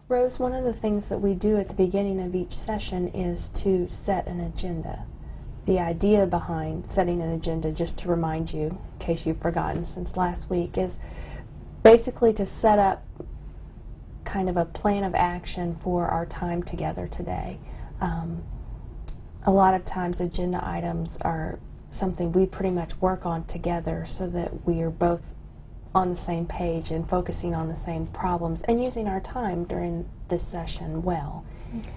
Rose, one of the things that we do at the beginning of each session is to set an agenda. The idea behind setting an agenda, just to remind you, in case you've forgotten since last week, is basically to set up kind of a plan of action for our time together today. A lot of times agenda items are something we pretty much work on together so that we are both on the same page and focusing on the same problems and using our time during this session well. Okay.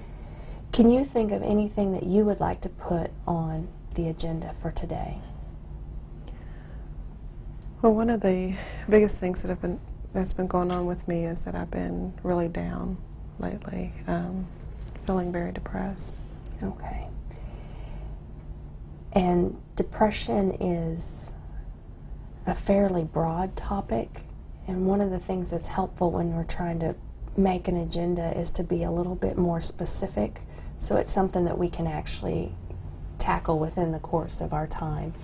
Can you think of anything that you would like to put on the agenda for today? Well, one of the biggest things that's been going on with me is that I've been really down lately, feeling very depressed. Okay. And depression is a fairly broad topic, and one of the things that's helpful when we're trying to make an agenda is to be a little bit more specific, so it's something that we can actually tackle within the course of our time.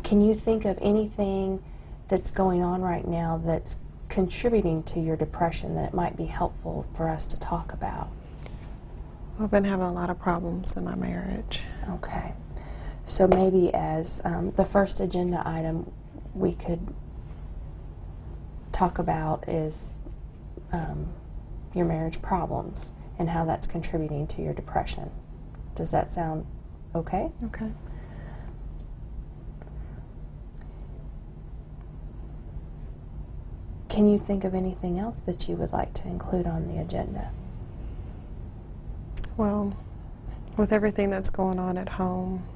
Can you think of anything that's going on right now that's contributing to your depression that it might be helpful for us to talk about? I've been having a lot of problems in my marriage. Okay. So maybe as the first agenda item we could talk about is your marriage problems and how that's contributing to your depression. Does that sound okay? Okay. Can you think of anything else that you would like to include on the agenda? Well, with everything that's going on at home,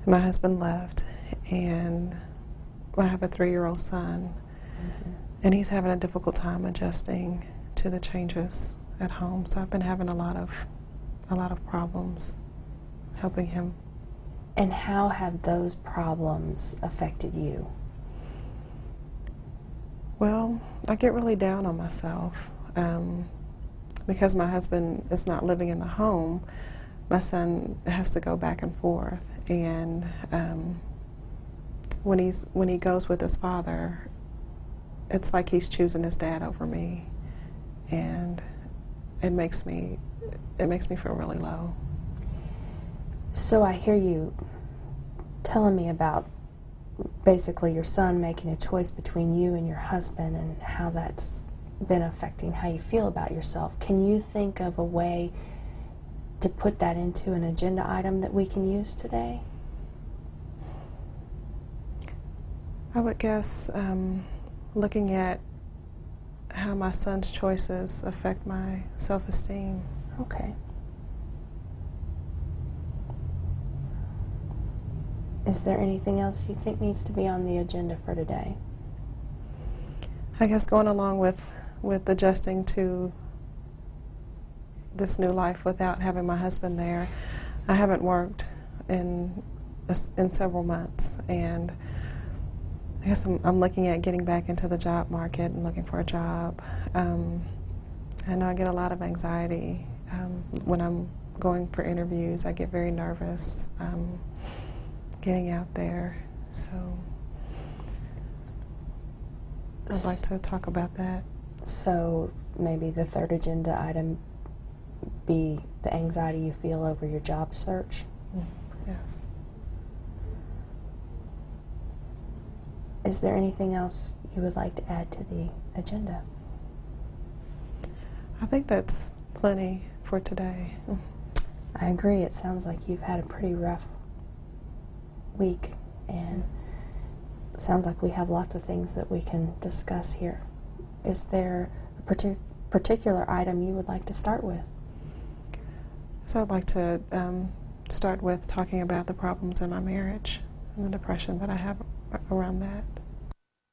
my husband left, and I have a 3-year-old son, and he's having a difficult time adjusting to the changes at home. So I've been having a lot of problems helping him. And how have those problems affected you? Well, I get really down on myself. Because my husband is not living in the home, my son has to go back and forth. And when he goes with his father, it's like he's choosing his dad over me, and it makes me feel really low. So I hear you telling me about basically your son making a choice between you and your husband and how that's been affecting how you feel about yourself. Can you think of a way to put that into an agenda item that we can use today? I would guess looking at how my son's choices affect my self-esteem. Okay. Is there anything else you think needs to be on the agenda for today? I guess going along with adjusting to this new life without having my husband there. I haven't worked in several months, and I guess I'm looking at getting back into the job market and looking for a job. I know I get a lot of anxiety when I'm going for interviews. I get very nervous getting out there, so I'd like to talk about that. So maybe the third agenda item be the anxiety you feel over your job search? Yes. Is there anything else you would like to add to the agenda? I think that's plenty for today. I agree. It sounds like you've had a pretty rough week, and it sounds like we have lots of things that we can discuss here. Is there a particular item you would like to start with? So I'd like to start with talking about the problems in my marriage and the depression that I have around that.